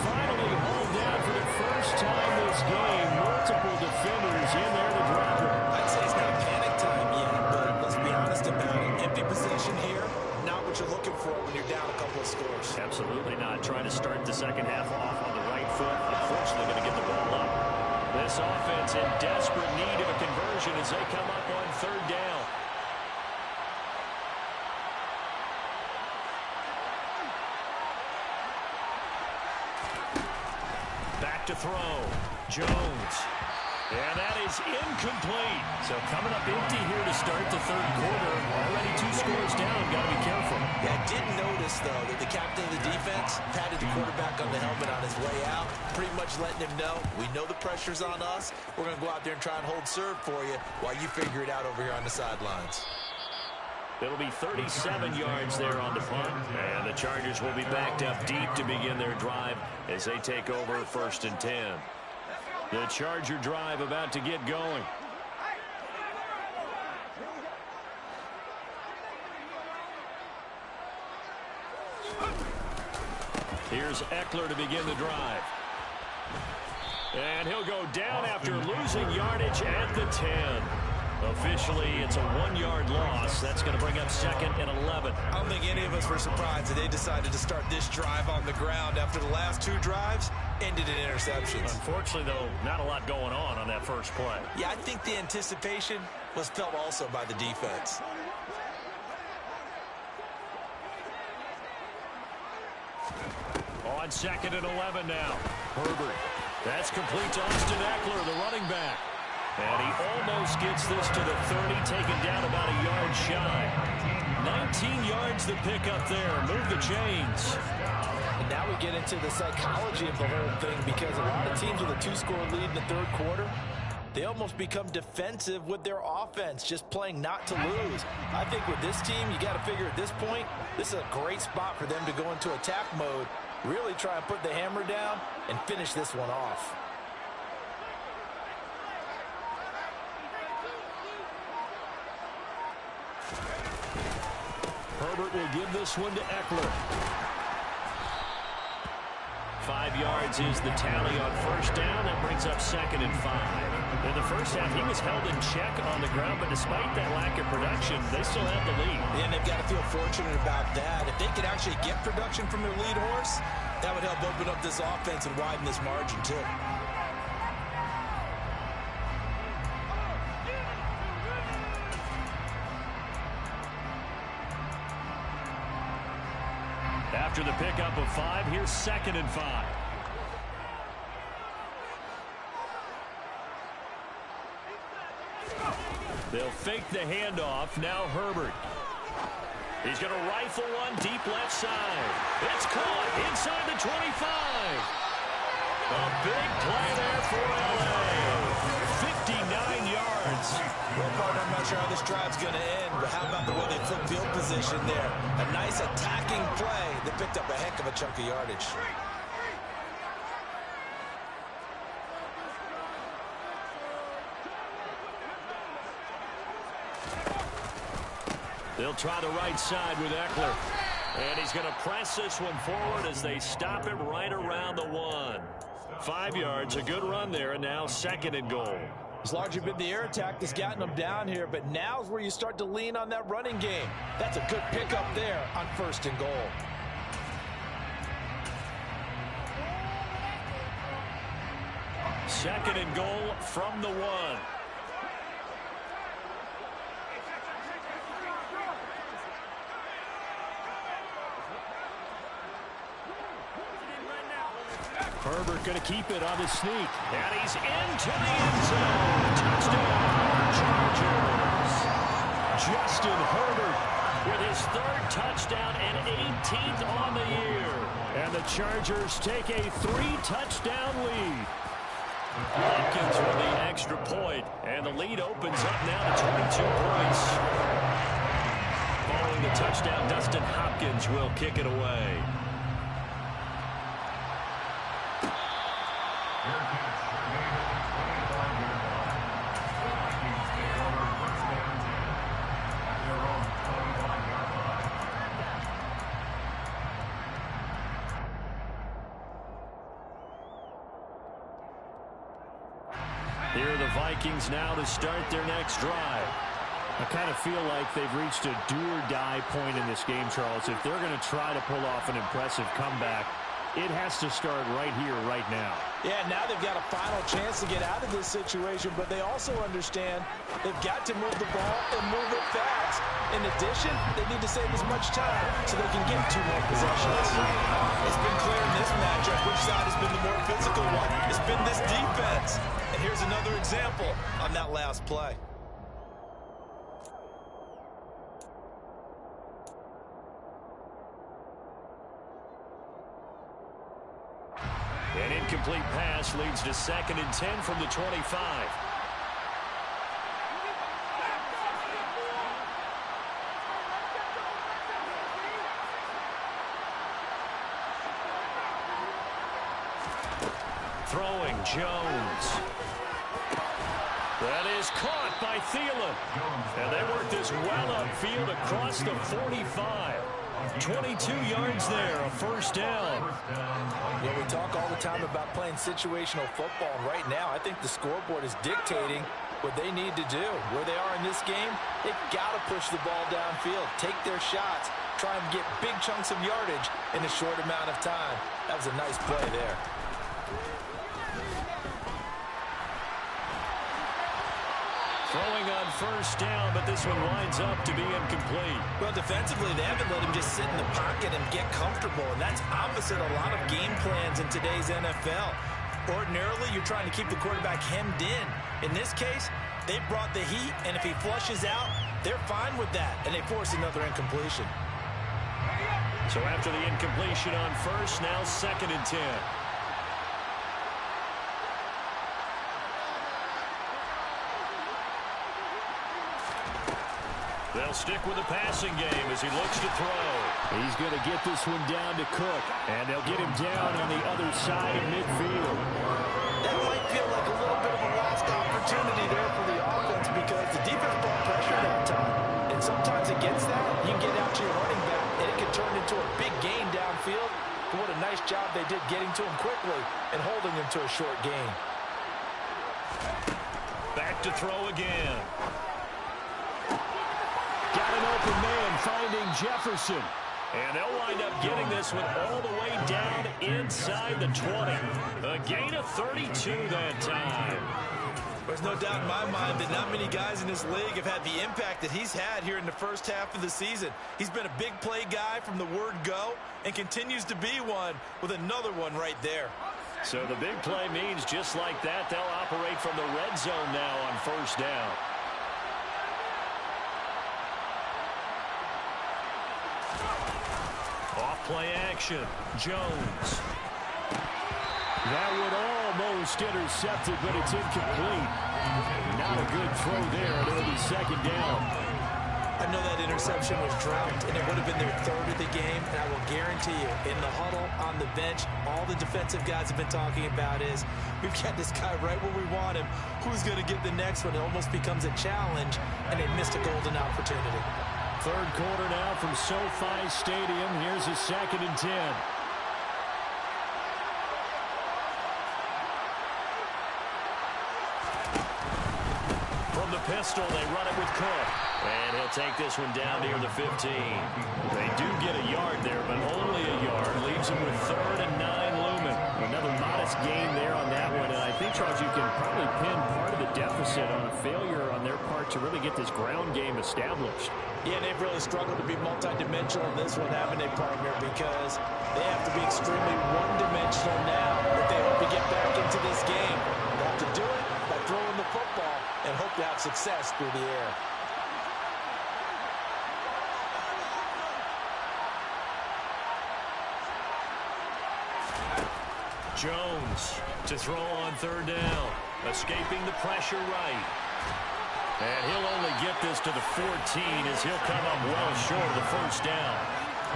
Finally hauled down for the first time this game. Multiple defenders in there to drop him. I'd say it's not panic time yet, but let's be honest about it. Empty possession here. Not what you're looking looking for when you're down a couple of scores. Absolutely not. Trying to start the second half off on the right foot. Unfortunately, going to get the ball up. This offense in desperate need of a conversion as they come up on third down. Back to throw. Jones. And that is incomplete. So coming up empty here to start the third quarter. Already 2 scores down. Got to be careful. Yeah, I did notice, though, that the captain of the defense patted the quarterback on the helmet on his way out, pretty much letting him know, we know the pressure's on us. We're going to go out there and try and hold serve for you while you figure it out over here on the sidelines. It'll be 37 yards there on the punt. And the Chargers will be backed up deep to begin their drive as they take over 1st and 10. The Charger drive about to get going. Here's Eckler to begin the drive. And he'll go down after losing yardage at the 10. Officially, it's a 1-yard loss. That's going to bring up 2nd and 11. I don't think any of us were surprised that they decided to start this drive on the ground after the last 2 drives ended in interceptions. Unfortunately, though, not a lot going on that first play. Yeah, I think the anticipation was felt also by the defense. On 2nd and 11 now. Herbert. That's complete to Austin Eckler, the running back. And he almost gets this to the 30, taken down about a yard shy. 19 yards the pick up there. Move the chains. And now we get into the psychology of the whole thing, because a lot of teams with a 2-score lead in the third quarter, they almost become defensive with their offense, just playing not to lose. I think with this team, you got to figure at this point, this is a great spot for them to go into attack mode, really try and put the hammer down and finish this one off. Herbert will give this one to Eckler. 5 yards is the tally on first down. That brings up 2nd and 5. In the first half, he was held in check on the ground, but despite that lack of production, they still have the lead. And they've got to feel fortunate about that. If they could actually get production from their lead horse, that would help open up this offense and widen this margin, too. After the pickup of 5, here's 2nd and 5. They'll fake the handoff. Now Herbert. He's going to rifle one deep left side. It's caught inside the 25. A big play there for L.A. 59 yards. Well, partner, I'm not sure how this drive's going to end, but how about the way they flip field position there? A nice attacking play that picked up a heck of a chunk of yardage. They'll try the right side with Eckler. And he's going to press this one forward as they stop him right around the 1. 5 yards, a good run there, and now 2nd and goal. It's largely been the air attack that's gotten them down here, but now's where you start to lean on that running game. That's a good pickup there on 1st and goal. Second and goal from the 1. Herbert going to keep it on the sneak. And he's into the end zone. Touchdown, Chargers. Justin Herbert with his 3rd touchdown and 18th on the year. And the Chargers take a 3-touchdown lead. Hopkins with the extra point. And the lead opens up now to 22 points. Following the touchdown, Dustin Hopkins will kick it away. Here are the Vikings now to start their next drive. I kind of feel like they've reached a do-or-die point in this game, Charles. If they're going to try to pull off an impressive comeback, it has to start right here, right now. Yeah, now they've got a final chance to get out of this situation, but they also understand they've got to move the ball and move it fast. In addition, they need to save as much time so they can get 2 more possessions. It's been clear in this matchup which side has been the more physical one. It's been this defense. And here's another example on that last play. An incomplete pass leads to 2nd and 10 from the 25. Throwing, Jones. That is caught by Thielen. And they work this well upfield across the 45. 22 yards there, a first down. Yeah, we talk all the time about playing situational football, and right now I think the scoreboard is dictating what they need to do. Where they are in this game, they've got to push the ball downfield, take their shots, try and get big chunks of yardage in a short amount of time. That was a nice play there. Throwing on first down, but this one winds up to be incomplete. Well, defensively, they haven't let him just sit in the pocket and get comfortable, and that's opposite a lot of game plans in today's NFL. Ordinarily, you're trying to keep the quarterback hemmed in. In this case, they brought the heat, and if he flushes out, they're fine with that, and they force another incompletion. So after the incompletion on first, now 2nd and 10. They'll stick with the passing game as he looks to throw. He's going to get this one down to Cook, and they'll get him down on the other side of midfield. That might feel like a little bit of a lost opportunity there for the offense because the defense brought pressure that time. And sometimes against that, you can get out to your running back, and it can turn into a big gain downfield. But what a nice job they did getting to him quickly and holding him to a short gain. Back to throw again. Got an open man finding Jefferson. And they'll wind up getting this one all the way down inside the 20. A gain of 32 that time. There's no doubt in my mind that not many guys in this league have had the impact that he's had here in the first half of the season. He's been a big play guy from the word go and continues to be one with another one right there. So the big play means just like that, they'll operate from the red zone now on first down. Off-play action, Jones. That would almost intercept it, but it's incomplete. Not a good throw there, and it'll be 2nd down. I know that interception was dropped, and it would have been their 3rd of the game, and I will guarantee you, in the huddle, on the bench, all the defensive guys have been talking about is, we've got this guy right where we want him. Who's going to get the next one? It almost becomes a challenge, and they missed a golden opportunity. 3rd quarter now from SoFi Stadium. Here's a 2nd and 10. From the pistol, they run it with Cook. And he'll take this one down near the 15. They do get a yard there, but only a yard. Leaves him with 3rd and 9 looming. Another modest gain there on that one. And I think, Charles, you can probably pin part of the deficit on a failure on their part to really get this ground game established. Yeah, they've really struggled to be multidimensional in this one, haven't they, partner? Because they have to be extremely one-dimensional now if they hope to get back into this game. They have to do it by throwing the football and hope to have success through the air. Jones to throw on 3rd down. Escaping the pressure right. And he'll only get this to the 14 as he'll come up well short of the first down.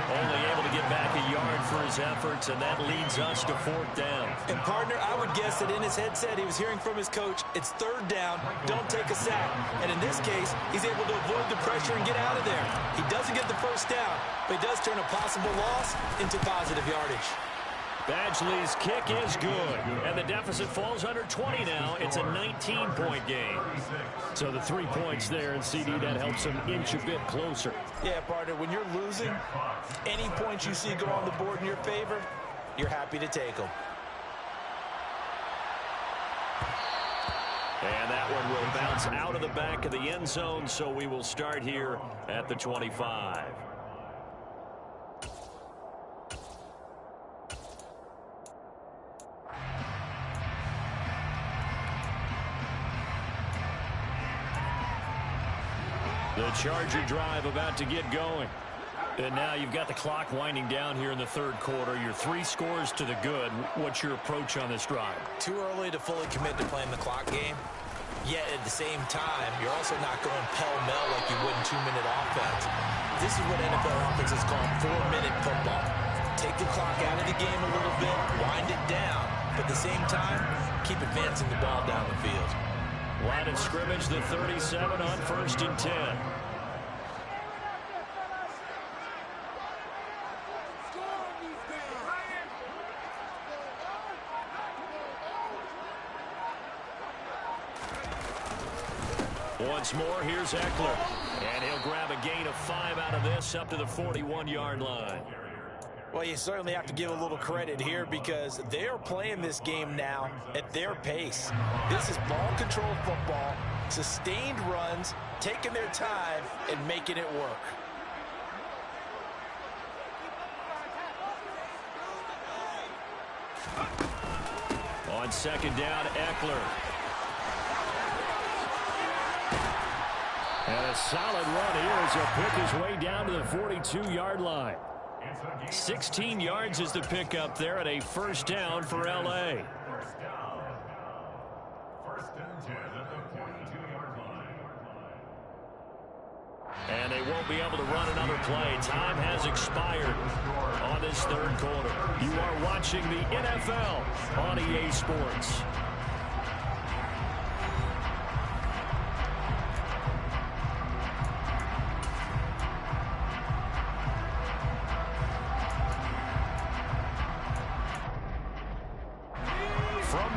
Only able to get back a yard for his efforts, and that leads us to 4th down. And, partner, I would guess that in his headset he was hearing from his coach, it's 3rd down, don't take a sack. And in this case, he's able to avoid the pressure and get out of there. He doesn't get the first down, but he does turn a possible loss into positive yardage. Badgley's kick is good, and the deficit falls under 20 now. It's a 19-point game. So the 3 points there, and CD, that helps them inch a bit closer. Yeah, partner, when you're losing, any points you see go on the board in your favor, you're happy to take them. And that one will bounce out of the back of the end zone, so we will start here at the 25. The Charger drive about to get going. And now you've got the clock winding down here in the third quarter. Your 3 scores to the good. What's your approach on this drive? Too early to fully commit to playing the clock game. Yet at the same time, you're also not going pell-mell like you would in 2-minute offense. This is what NFL offenses call 4-minute football. Take the clock out of the game a little bit, wind it down, but at the same time, keep advancing the ball down the field. Line of scrimmage, the 37 on 1st and 10. Once more, here's Eckler. And he'll grab a gain of 5 out of this up to the 41-yard line. Well, you certainly have to give a little credit here because they are playing this game now at their pace. This is ball control football, sustained runs, taking their time, and making it work. On 2nd down, Eckler. And a solid run here as he'll pick his way down to the 42-yard line. 16 yards is the pickup there at a 1st down for L.A. First and 10 at the 42-yard line. And they won't be able to run another play. Time has expired on this third quarter. You are watching the NFL on EA Sports.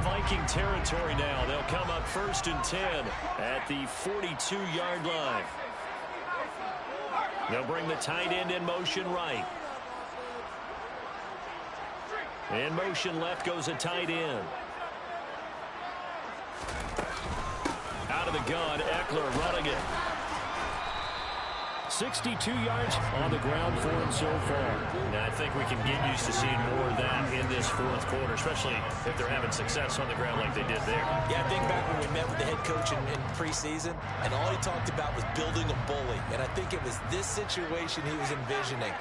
Viking territory now. They'll come up 1st and 10 at the 42-yard line. They'll bring the tight end in motion right. In motion left goes a tight end. Out of the gun, Eckler running it. 62 yards on the ground for him so far. And I think we can get used to seeing more of that in this 4th quarter, especially if they're having success on the ground like they did there. Yeah, I think back when we met with the head coach in preseason, and all he talked about was building a bully. And I think it was this situation he was envisioning.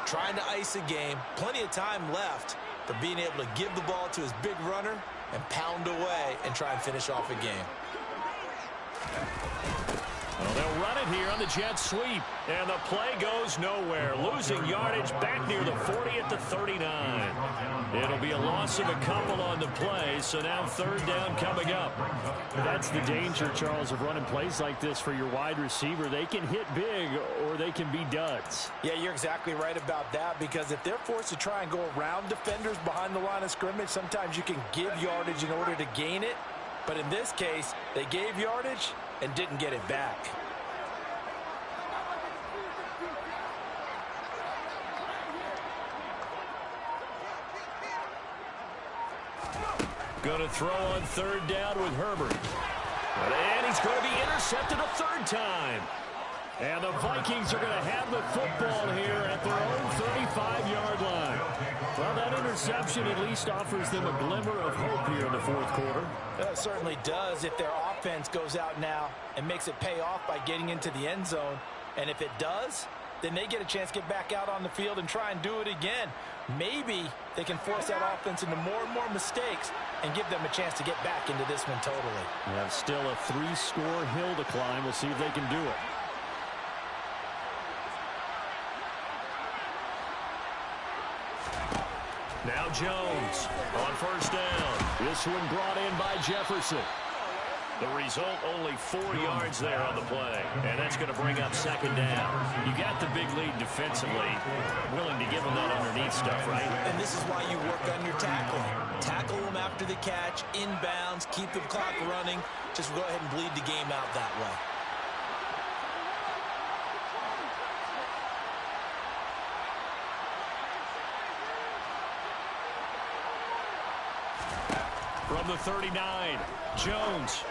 Trying to ice a game, plenty of time left, but being able to give the ball to his big runner and pound away and try and finish off a game. Well, they'll run it here on the jet sweep, and the play goes nowhere. Losing yardage back near the 40 at the 39. It'll be a loss of a couple on the play, so now 3rd down coming up. That's the danger, Charles, of running plays like this for your wide receiver. They can hit big or they can be duds. Yeah, you're exactly right about that because if they're forced to try and go around defenders behind the line of scrimmage, sometimes you can give yardage in order to gain it. But in this case, they gave yardage and didn't get it back. Going to throw on 3rd down with Herbert. And he's going to be intercepted a 3rd time. And the Vikings are going to have the football here at their own 35-yard line. Well, that interception at least offers them a glimmer of hope here in the 4th quarter. It certainly does if their offense goes out now and makes it pay off by getting into the end zone. And if it does, then they get a chance to get back out on the field and try and do it again. Maybe they can force that offense into more and more mistakes and give them a chance to get back into this one totally. Yeah, still a 3-score hill to climb. We'll see if they can do it. Now Jones on 1st down. This one brought in by Jefferson. The result, only 4 yards there on the play. And that's going to bring up second down. You got the big lead defensively. Willing to give them that underneath stuff, right? And this is why you work on your tackling. Tackle them after the catch, inbounds, keep the clock running. Just go ahead and bleed the game out that way. From the 39, Jones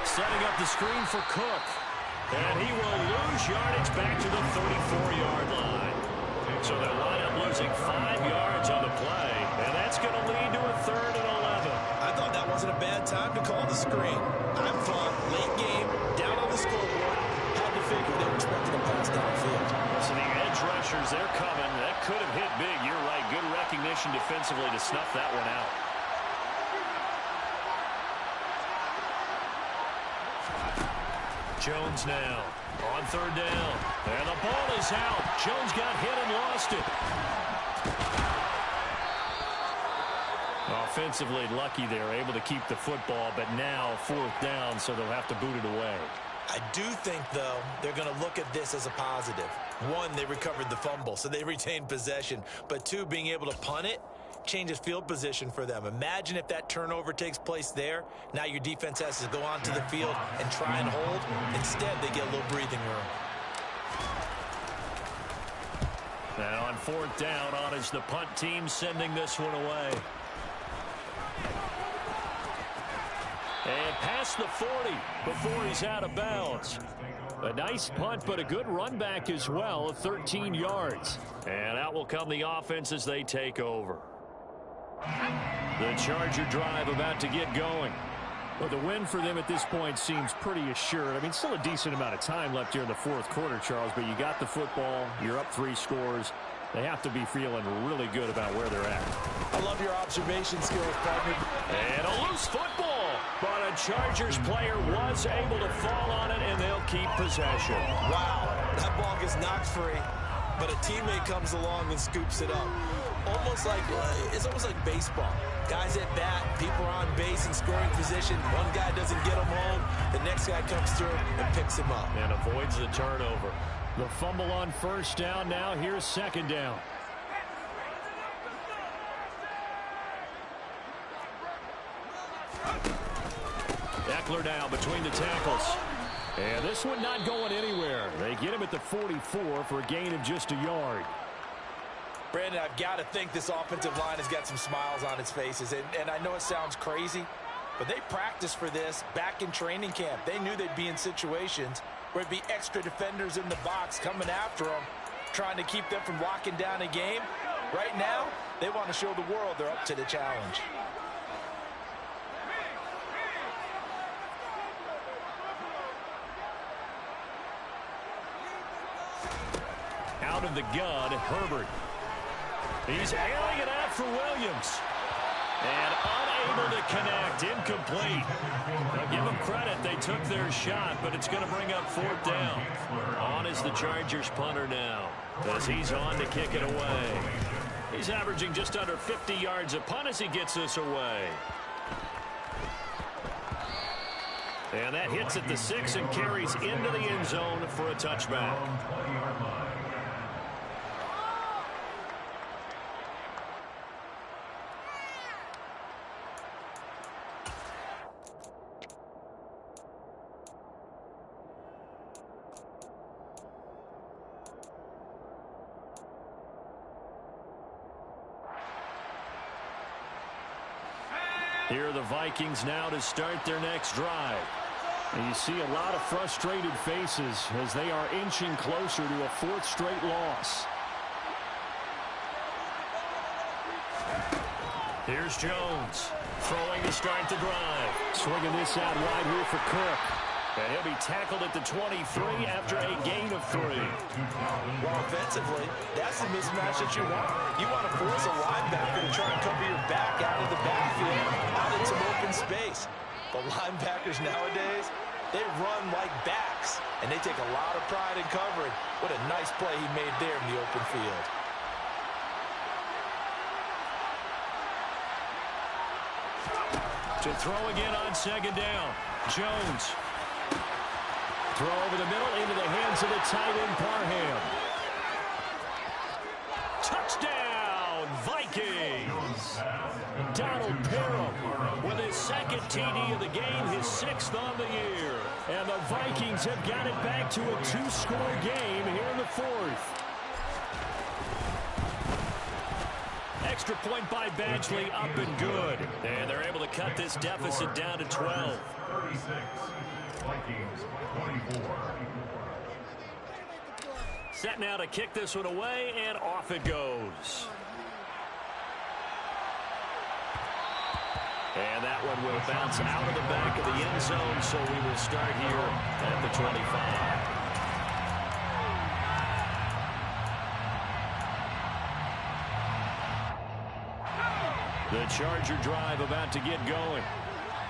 setting up the screen for Cook. And he will lose yardage back to the 34-yard line. So they'll wind up losing 5 yards on the play. And that's going to lead to a 3rd and 11. I thought that wasn't a bad time to call the screen. I'm fun. Late game, down on the scoreboard. Had to figure they were expecting a pass downfield. So the edge rushers, they're coming. That could have hit big. You're right. Good recognition defensively to snuff that one out. Jones now on 3rd down. And the ball is out. Jones got hit and lost it. Offensively lucky they're able to keep the football, but now 4th down, so they'll have to boot it away. I do think, though, they're going to look at this as a positive. 1, they recovered the fumble, so they retained possession. But 2, being able to punt it changes field position for them. Imagine if that turnover takes place there. Now your defense has to go onto the field and try and hold. Instead, they get a little breathing room. And on 4th down, on is the punt team sending this one away. And past the 40 before he's out of bounds. A nice punt, but a good run back as well, 13 yards. And out will come the offense as they take over. The Charger drive about to get going. Well, the win for them at this point seems pretty assured. I mean, still a decent amount of time left here in the 4th quarter, Charles, but you got the football. You're up 3 scores. They have to be feeling really good about where they're at. I love your observation skills, partner. And a loose football. But a Chargers player was able to fall on it, and they'll keep possession. Wow, that ball gets knocked free, but a teammate comes along and scoops it up. It's almost like baseball. Guys at bat, people are on base in scoring position. One guy doesn't get him home. The next guy comes through and picks him up. And avoids the turnover. The fumble on 1st down. Now here's 2nd down. Eckler now between the tackles. And this one not going anywhere. They get him at the 44 for a gain of just a yard. Brandon, I've got to think this offensive line has got some smiles on its faces. And I know it sounds crazy, but they practiced for this back in training camp. They knew they'd be in situations where it'd be extra defenders in the box coming after them, trying to keep them from locking down a game. Right now, they want to show the world they're up to the challenge. Out of the gun, Herbert. He's airing it out for Williams. And unable to connect, incomplete. Now give them credit, they took their shot, but it's going to bring up 4th down. On is the Chargers punter now, as he's on to kick it away. He's averaging just under 50 yards a punt as he gets this away. And that hits at the 6 and carries into the end zone for a touchback. Here are the Vikings now to start their next drive. And you see a lot of frustrated faces as they are inching closer to a 4th straight loss. Here's Jones throwing to start the drive. Swinging this out wide here for Cook. And he'll be tackled at the 23 after a gain of 3. Well, offensively, that's the mismatch that you want. You want to force a linebacker to try and cover your back out of the backfield, out in some open space. But linebackers nowadays, they run like backs, and they take a lot of pride in covering. What a nice play he made there in the open field. To throw again on second down. Jones. Throw over the middle into the hands of the tight end, Parham. Touchdown, Vikings! Donald Parham with his second TD of the game, his 6th on the year. And the Vikings have got it back to a 2-score game here in the 4th. Extra point by Badgley, up and good. And they're able to cut this deficit down to 12. 36. Vikings 24. Set now to kick this one away, and off it goes. And that one will bounce out of the back of the end zone, so we will start here at the 25. The Charger drive about to get going.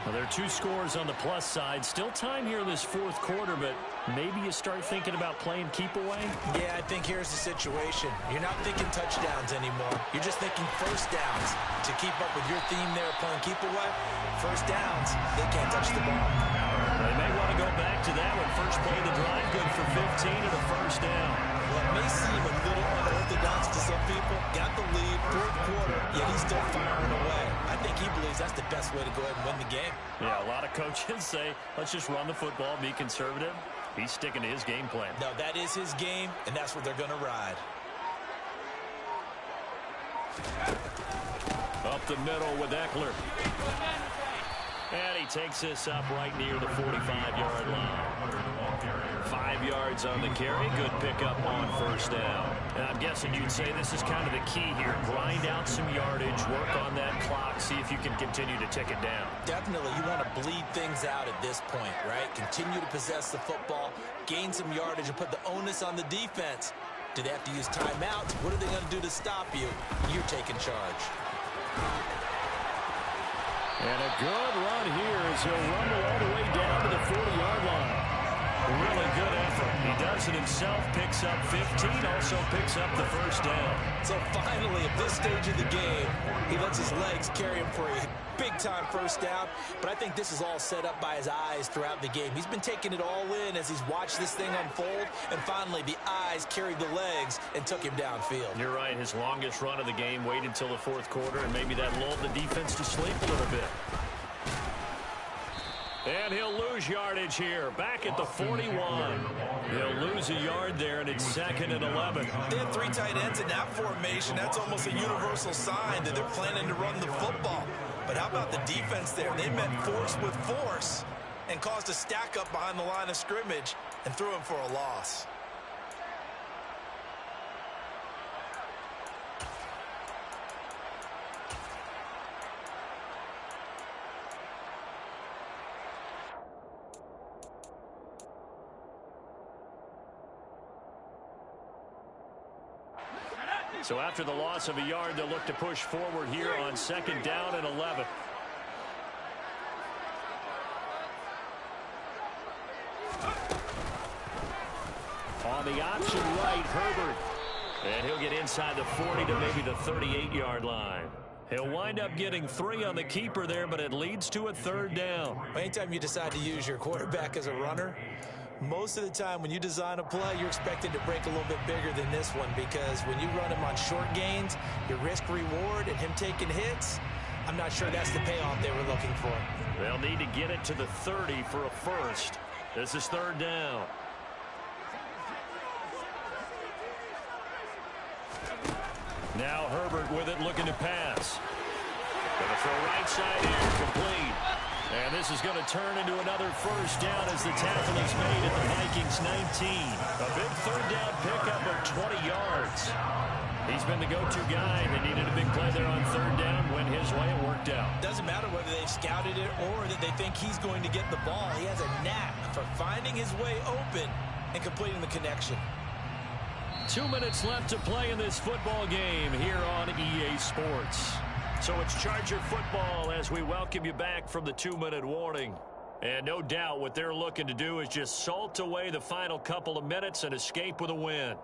Well, there are 2 scores on the plus side. Still time here in this 4th quarter, but maybe you start thinking about playing keep away? Yeah, I think here's the situation. You're not thinking touchdowns anymore. You're just thinking first downs. To keep up with your theme there of playing keep away, first downs, they can't touch the ball. They may want to go back to that one. First play of the drive, good for 15 and a first down. Well, it may seem a little unorthodox to some people. Got the lead, 4th quarter, yet he's still firing away. I think he believes that's the best way to go ahead and win the game. Yeah, a lot of coaches say, let's just run the football, be conservative. He's sticking to his game plan. No, that is his game, and that's what they're going to ride. Up the middle with Eckler. And he takes this up right near the 45-yard line. 5 yards on the carry. Good pickup on first down. And I'm guessing you'd say this is kind of the key here. Grind out some yardage, work on that clock, see if you can continue to tick it down. Definitely, you want to bleed things out at this point, right? Continue to possess the football, gain some yardage, and put the onus on the defense. Do they have to use timeouts? What are they going to do to stop you? You're taking charge. And a good run here as he'll rumble all the way down to the 40-yard line. Really good effort. He does it himself, picks up 15, also picks up the first down. So finally, at this stage of the game, he lets his legs carry him for a big-time first down. But I think this is all set up by his eyes throughout the game. He's been taking it all in as he's watched this thing unfold. And finally, the eyes carried the legs and took him downfield. You're right. His longest run of the game waited until the 4th quarter, and maybe that lulled the defense to sleep a little bit. And he'll lose yardage here. Back at the 41. He'll lose a yard there, and it's 2nd and 11. They have 3 tight ends in that formation. That's almost a universal sign that they're planning to run the football. But how about the defense there? They met force with force and caused a stack up behind the line of scrimmage and threw him for a loss. So after the loss of a yard, they'll look to push forward here on 2nd down and 11. On the option right, Herbert. And he'll get inside the 40 to maybe the 38-yard line. He'll wind up getting 3 on the keeper there, but it leads to a 3rd down. Anytime you decide to use your quarterback as a runner, most of the time when you design a play, you're expected to break a little bit bigger than this one, because when you run him on short gains, your risk-reward and him taking hits, I'm not sure that's the payoff they were looking for. They'll need to get it to the 30 for a first. This is 3rd down. Now Herbert with it, looking to pass. Going to throw right side in, complete. And this is going to turn into another first down as the tackle is made at the Vikings 19. A big 3rd down pickup of 20 yards. He's been the go-to guy. They needed a big play there on 3rd down. Went his way, it worked out. Doesn't matter whether they've scouted it or that they think he's going to get the ball. He has a knack for finding his way open and completing the connection. 2 minutes left to play in this football game here on EA Sports. So it's Charger football as we welcome you back from the 2-minute warning. And no doubt what they're looking to do is just salt away the final couple of minutes and escape with a win.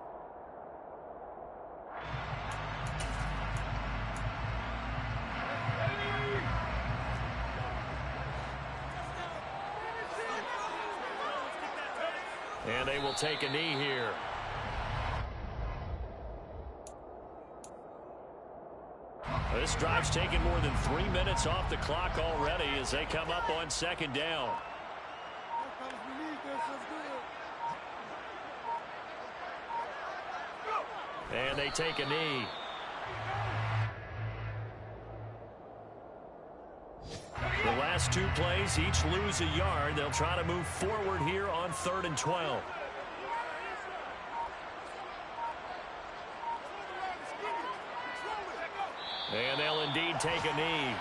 And they will take a knee here. This drive's taken more than 3 minutes off the clock already as they come up on second down. And they take a knee. The last 2 plays, each lose a yard. They'll try to move forward here on 3rd and 12. And they'll indeed take a knee.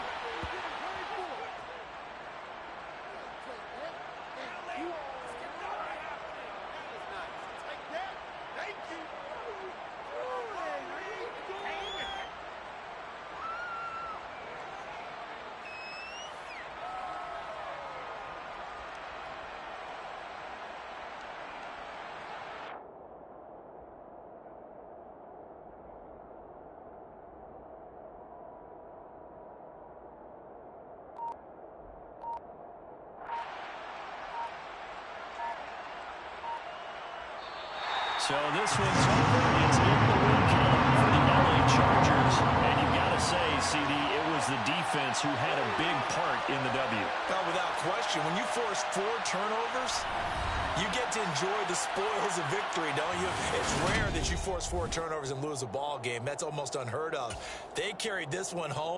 So this one's over. It's in the win column for the LA Chargers. And you've got to say, CD, it was the defense who had a big part in the W. No, without question. When you force 4 turnovers, you get to enjoy the spoils of victory, don't you? It's rare that you force 4 turnovers and lose a ball game. That's almost unheard of. They carried this one home.